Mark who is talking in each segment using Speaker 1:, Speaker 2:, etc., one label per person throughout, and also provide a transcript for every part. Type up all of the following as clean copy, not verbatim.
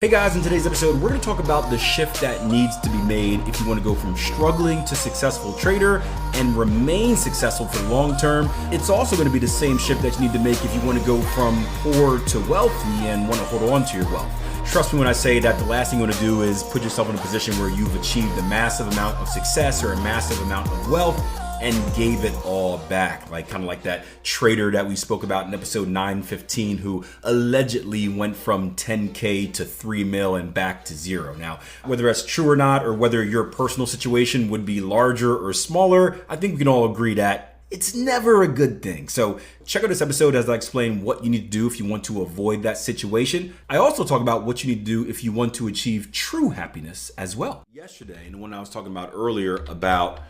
Speaker 1: Hey guys, in today's episode, we're going to talk about the shift that needs to be made if you want to go from struggling to successful trader and remain successful for the long term. It's also going to be the same shift that you need to make if you want to go from poor to wealthy and want to hold on to your wealth. Trust me when I say that the last thing you want to do is put yourself in a position where you've achieved a massive amount of success or a massive amount of wealth and gave it all back. Kind of like that trader that we spoke about in episode 915 who allegedly went from 10K to 3 mil and back to zero. Now, whether that's true or not, or whether your personal situation would be larger or smaller, I think we can all agree that it's never a good thing. So check out this episode as I explain what you need to do if you want to avoid that situation. I also talk about what you need to do if you want to achieve true happiness as well. Yesterday, and the one I was talking about earlier about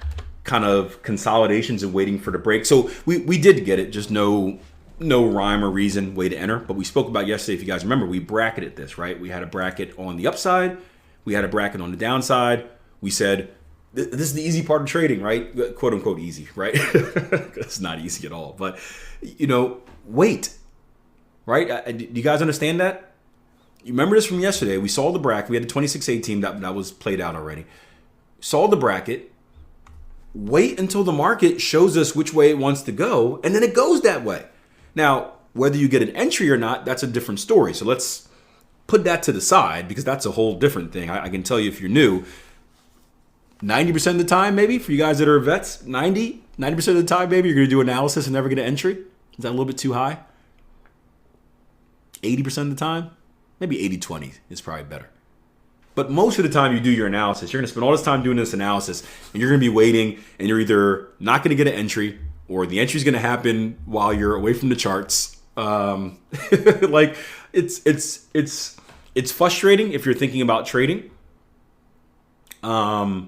Speaker 1: kind of consolidations and waiting for the break. So we did get it, just no rhyme or reason way to enter. But we spoke about yesterday, if you guys remember, we bracketed this, right? We had a bracket on the upside. We had a bracket on the downside. We said, this is the easy part of trading, right? Quote unquote easy, right? It's not easy at all. But, wait, right? Do you guys understand that? You remember this from yesterday. We saw the bracket. We had the 26A team that was played out already. Saw the bracket. Wait until the market shows us which way it wants to go, and then it goes that way. Now, whether you get an entry or not, that's a different story. So let's put that to the side because that's a whole different thing. I can tell you if you're new, 90% of the time, maybe, for you guys that are vets, 90% of the time, maybe, you're going to do analysis and never get an entry. Is that a little bit too high? 80% of the time? Maybe 80-20 is probably better. But most of the time you do your analysis, you're going to spend all this time doing this analysis and you're going to be waiting and you're either not going to get an entry or the entry is going to happen while you're away from the charts. It's frustrating if you're thinking about trading. But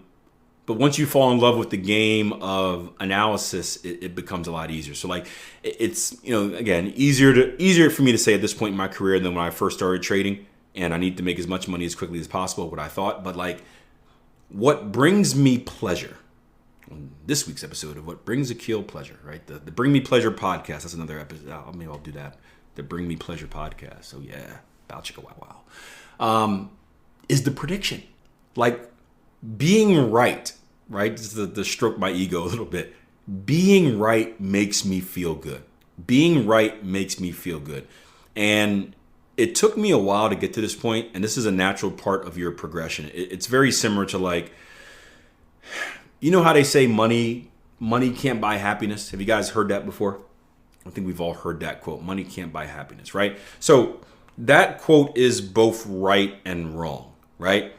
Speaker 1: once you fall in love with the game of analysis, it becomes a lot easier. So it's, again, easier for me to say at this point in my career than when I first started trading. And I need to make as much money as quickly as possible, what I thought. But what brings me pleasure on this week's episode of What Brings Akil Pleasure, right? The Bring Me Pleasure podcast. That's another episode. Maybe I'll do that. The Bring Me Pleasure podcast. So yeah, bow chicka wow. Is the prediction. Being right? This is the stroke my ego a little bit. Being right makes me feel good. And it took me a while to get to this point, and this is a natural part of your progression. It's very similar to how they say money can't buy happiness. Have you guys heard that before? I think we've all heard that quote, money can't buy happiness, right? So that quote is both right and wrong, right?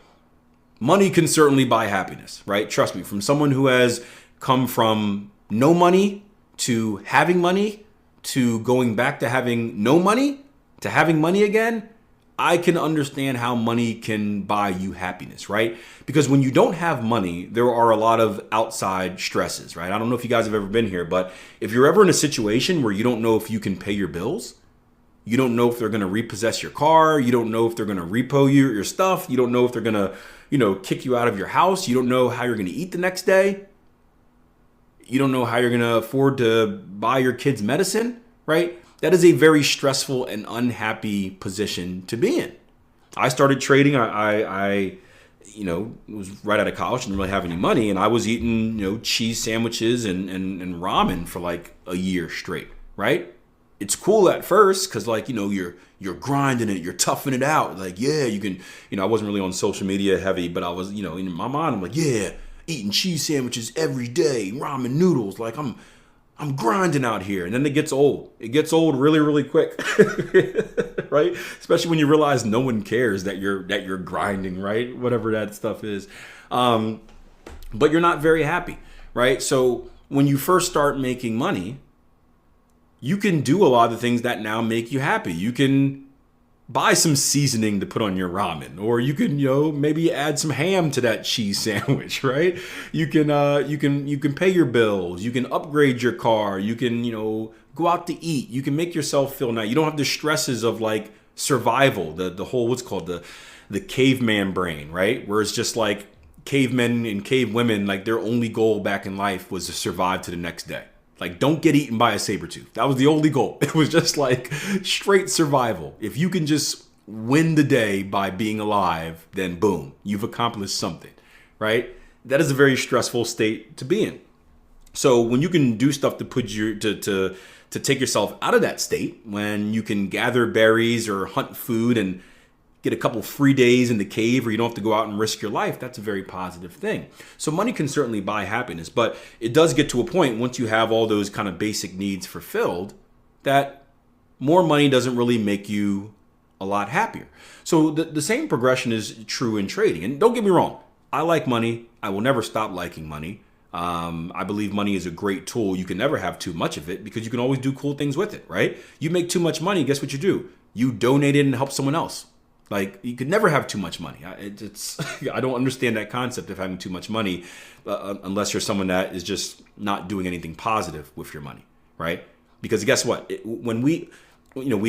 Speaker 1: Money can certainly buy happiness, right? Trust me, from someone who has come from no money to having money to going back to having no money to having money again, I can understand how money can buy you happiness, right? Because when you don't have money, there are a lot of outside stresses, right? I don't know if you guys have ever been here, but if you're ever in a situation where you don't know if you can pay your bills, you don't know if they're going to repossess your car, you don't know if they're going to repo your stuff, you don't know if they're going to, kick you out of your house, you don't know how you're going to eat the next day, you don't know how you're going to afford to buy your kids medicine, right? That is a very stressful and unhappy position to be in. I started trading. I was right out of college, didn't really have any money, and I was eating, cheese sandwiches and ramen for a year straight. Right? It's cool at first because you're grinding it, you're toughing it out. You can. I wasn't really on social media heavy, but I was. In my mind, I'm eating cheese sandwiches every day, ramen noodles. I'm grinding out here, and then it gets old. It gets old really, really quick, right? Especially when you realize no one cares that you're grinding, right? Whatever that stuff is, but you're not very happy, right? So when you first start making money, you can do a lot of the things that now make you happy. You can buy some seasoning to put on your ramen, or you can, maybe add some ham to that cheese sandwich, right? You can pay your bills. You can upgrade your car. You can, go out to eat. You can make yourself feel nice. You don't have the stresses of survival, the whole, what's called the caveman brain, right? Where it's just cavemen and cave women, their only goal back in life was to survive to the next day. Don't get eaten by a saber tooth. That was the only goal. It was just straight survival. If you can just win the day by being alive, then boom, you've accomplished something, right? That is a very stressful state to be in. So when you can do stuff to put you to take yourself out of that state, when you can gather berries or hunt food and get a couple free days in the cave where you don't have to go out and risk your life, that's a very positive thing. So money can certainly buy happiness, but it does get to a point once you have all those kind of basic needs fulfilled that more money doesn't really make you a lot happier. So the same progression is true in trading. And don't get me wrong, I like money. I will never stop liking money. I believe money is a great tool. You can never have too much of it because you can always do cool things with it, right? You make too much money, guess what you do? You donate it and help someone else. Like, you could never have too much money. I don't understand that concept of having too much money unless you're someone that is just not doing anything positive with your money, right? Because guess what? When we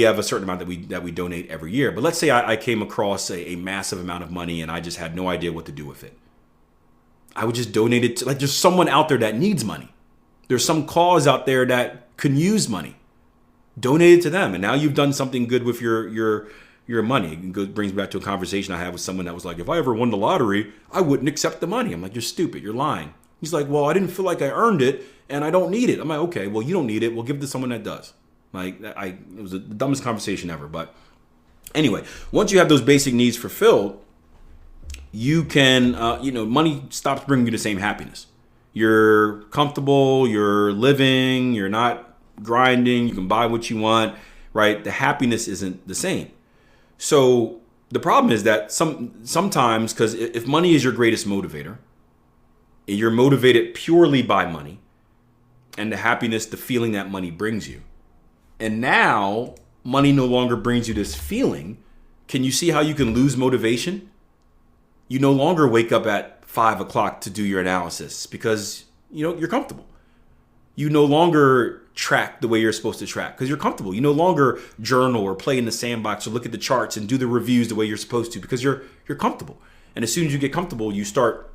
Speaker 1: have a certain amount that we donate every year, but let's say I came across a massive amount of money and I just had no idea what to do with it. I would just donate it to, like, there's someone out there that needs money. There's some cause out there that can use money. Donate it to them. And now you've done something good with your money. It brings me back to a conversation I had with someone that was like, if I ever won the lottery, I wouldn't accept the money. I'm like, you're stupid. You're lying. He's like, well, I didn't feel like I earned it and I don't need it. I'm like, okay, well, you don't need it. We'll give it to someone that does. Like, it was the dumbest conversation ever. But anyway, once you have those basic needs fulfilled, you can, money stops bringing you the same happiness. You're comfortable, you're living, you're not grinding, you can buy what you want, right? The happiness isn't the same. So the problem is that sometimes, because if money is your greatest motivator, you're motivated purely by money and the happiness, the feeling that money brings you. And now money no longer brings you this feeling. Can you see how you can lose motivation? You no longer wake up at 5 o'clock to do your analysis because you're comfortable. You no longer track the way you're supposed to track because you're comfortable. You no longer journal or play in the sandbox or look at the charts and do the reviews the way you're supposed to because you're comfortable. And as soon as you get comfortable, you start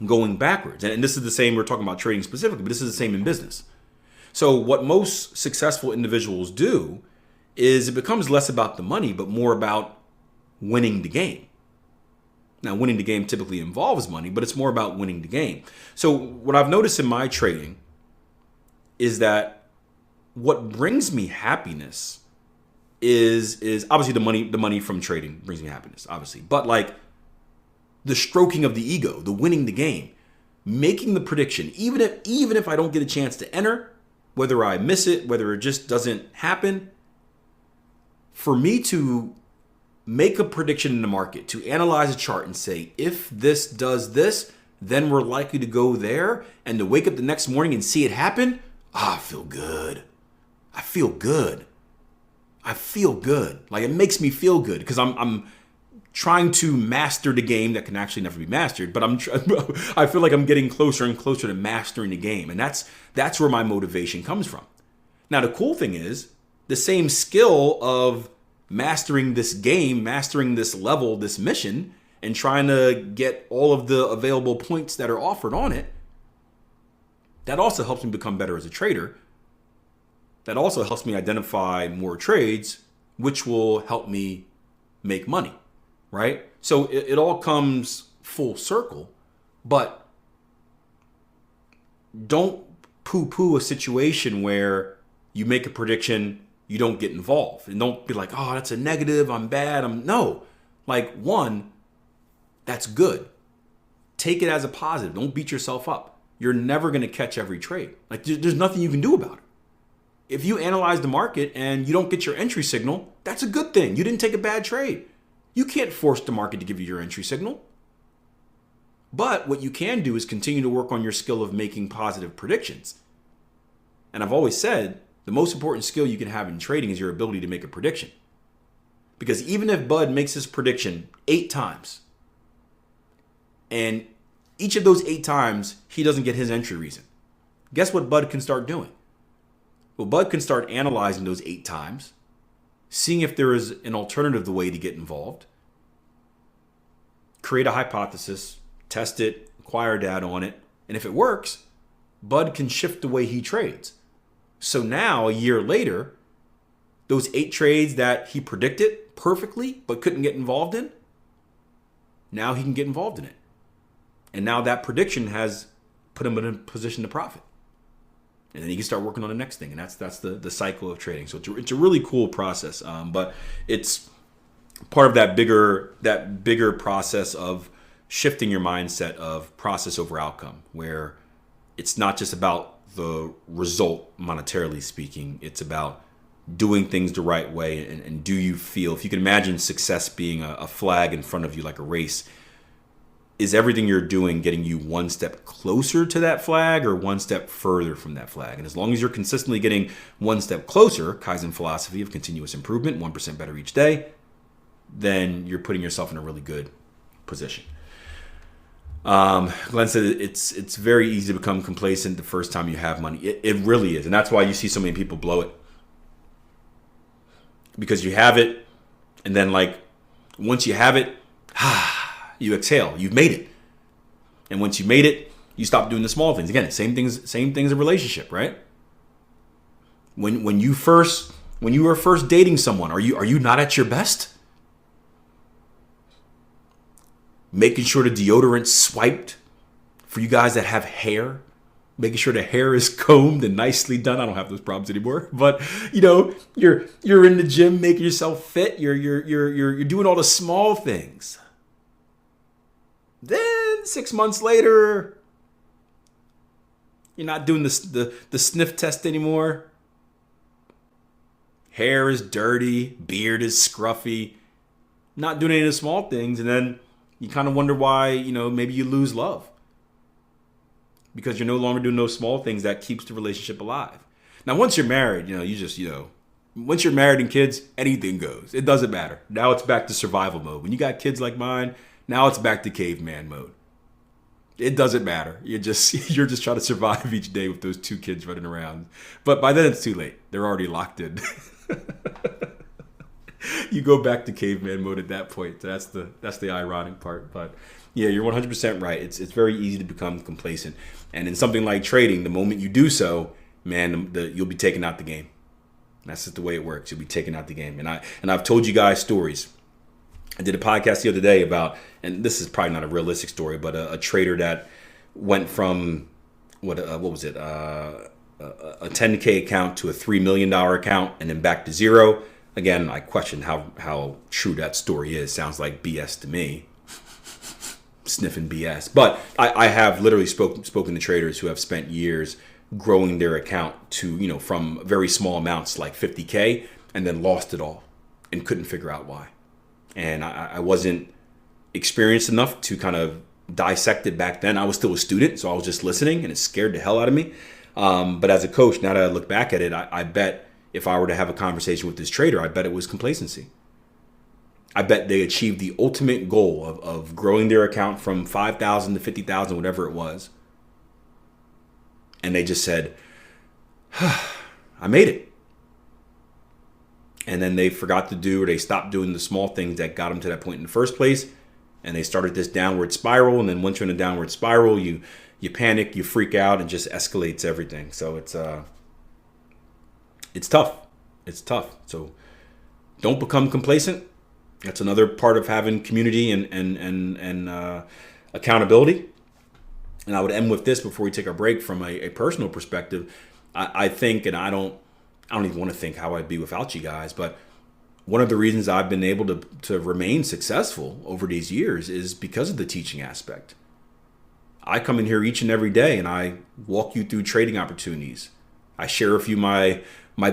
Speaker 1: going backwards. And this is the same, we're talking about trading specifically, but this is the same in business. So what most successful individuals do is it becomes less about the money, but more about winning the game. Now, winning the game typically involves money, but it's more about winning the game. So what I've noticed in my trading is that what brings me happiness is obviously the money from trading brings me happiness, obviously. But like the stroking of the ego, the winning the game, making the prediction, even if I don't get a chance to enter, whether I miss it, whether it just doesn't happen, for me to make a prediction in the market, to analyze a chart and say, if this does this, then we're likely to go there, and to wake up the next morning and see it happen, I feel good. I feel good. Like, it makes me feel good because I'm trying to master the game that can actually never be mastered, but I feel like I'm getting closer and closer to mastering the game, and that's where my motivation comes from. Now, the cool thing is the same skill of mastering this game, mastering this level, this mission, and trying to get all of the available points that are offered on it, that also helps me become better as a trader. That also helps me identify more trades, which will help me make money, right? So it all comes full circle, but don't poo-poo a situation where you make a prediction, you don't get involved, and don't be like, oh, that's a negative, I'm bad. No, like, one, that's good. Take it as a positive. Don't beat yourself up. You're never going to catch every trade. Like, there's nothing you can do about it. If you analyze the market and you don't get your entry signal, that's a good thing. You didn't take a bad trade. You can't force the market to give you your entry signal. But what you can do is continue to work on your skill of making positive predictions. And I've always said, the most important skill you can have in trading is your ability to make a prediction. Because even if Bud makes his prediction 8 times, and each of those 8 times he doesn't get his entry reason, guess what Bud can start doing? Well, Bud can start analyzing those 8 times, seeing if there is an alternative way to get involved, create a hypothesis, test it, acquire data on it, and if it works, Bud can shift the way he trades. So now, a year later, those 8 trades that he predicted perfectly but couldn't get involved in, now he can get involved in it. And now that prediction has put him in a position to profit. And then he can start working on the next thing. And that's the cycle of trading. So it's a really cool process. But it's part of that bigger process of shifting your mindset of process over outcome, where it's not just about the result monetarily speaking. It's about doing things the right way. And do you feel, if you can imagine success being a flag in front of you like a race, is everything you're doing getting you one step closer to that flag or one step further from that flag? And as long as you're consistently getting one step closer, Kaizen philosophy of continuous improvement, 1% better each day, then you're putting yourself in a really good position. Glenn said it's very easy to become complacent the first time you have money. It really is. And that's why you see so many people blow it. Because you have it, and then like once you have it, you exhale. You've made it. And once you made it, you stop doing the small things. Again, same things in relationship, right? When you were first dating someone, are you not at your best? Making sure the deodorant's swiped for you guys that have hair. Making sure the hair is combed and nicely done. I don't have those problems anymore. But you're in the gym making yourself fit. You're doing all the small things. Then 6 months later, you're not doing the sniff test anymore. Hair is dirty, beard is scruffy. Not doing any of the small things, and then you kind of wonder why, maybe you lose love. Because you're no longer doing those small things that keeps the relationship alive. Now, once you're married, once you're married and kids, anything goes. It doesn't matter. Now it's back to survival mode. When you got kids like mine, now it's back to caveman mode. It doesn't matter. You're just trying to survive each day with those 2 kids running around. But by then it's too late. They're already locked in. You go back to caveman mode at that point. That's the ironic part. But yeah, you're 100% right. It's very easy to become complacent. And in something like trading, the moment you do so, man, you'll be taken out the game. That's just the way it works. You'll be taken out the game. And I've told you guys stories. I did a podcast the other day about, and this is probably not a realistic story, but a trader that went from what was it? A 10K account to a $3 million account and then back to zero. Again, I question how true that story is. Sounds like BS to me. Sniffing BS. But I have literally spoken to traders who have spent years growing their account to, from very small amounts like 50K and then lost it all and couldn't figure out why. And I wasn't experienced enough to kind of dissect it back then. I was still a student, so I was just listening, and it scared the hell out of me. But as a coach, now that I look back at it, I bet if I were to have a conversation with this trader, I bet it was complacency. I bet they achieved the ultimate goal of growing their account from 5,000 to 50,000, whatever it was. And they just said, I made it. And then they forgot to do, or they stopped doing the small things that got them to that point in the first place. And they started this downward spiral. And then once you're in a downward spiral, you panic, you freak out, and just escalates everything. So it's tough. It's tough. So don't become complacent. That's another part of having community and accountability. And I would end with this before we take our break from a personal perspective. I think, and I don't even want to think how I'd be without you guys, but one of the reasons I've been able to remain successful over these years is because of the teaching aspect. I come in here each and every day and I walk you through trading opportunities. I share with you my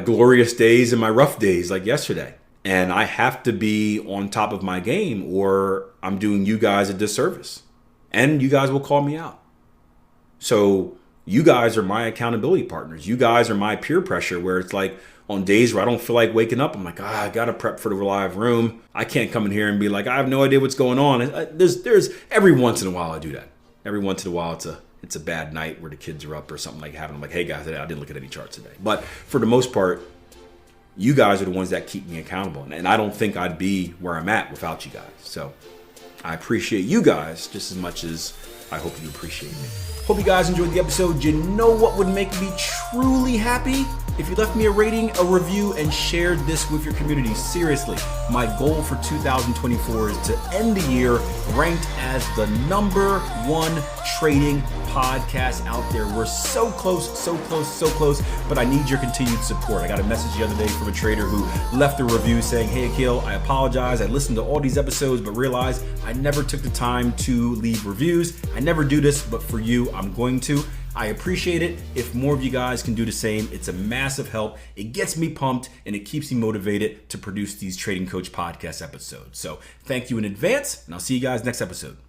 Speaker 1: glorious days and my rough days like yesterday. And I have to be on top of my game or I'm doing you guys a disservice. And you guys will call me out. So you guys are my accountability partners. You guys are my peer pressure where it's like on days where I don't feel like waking up, I'm like, I got to prep for the live room. I can't come in here and be like, I have no idea what's going on. There's every once in a while I do that. Every once in a while it's a bad night where the kids are up or something like having. I'm like, hey guys, I didn't look at any charts today. But for the most part, you guys are the ones that keep me accountable. And I don't think I'd be where I'm at without you guys. So I appreciate you guys just as much as I hope you appreciate me. Hope you guys enjoyed the episode. You know what would make me truly happy? if you left me a rating, a review, and shared this with your community. Seriously, my goal for 2024 is to end the year ranked as the #1 trading podcast out there. We're so close, but I need your continued support. I got a message the other day from a trader who left a review saying, "Hey Akil, I apologize. I listened to all these episodes, but realized I never took the time to leave reviews. I never do this, but for you, I'm going to." I appreciate it. If more of you guys can do the same, it's a massive help. It gets me pumped and it keeps me motivated to produce these Trading Coach podcast episodes. So thank you in advance, and I'll see you guys next episode.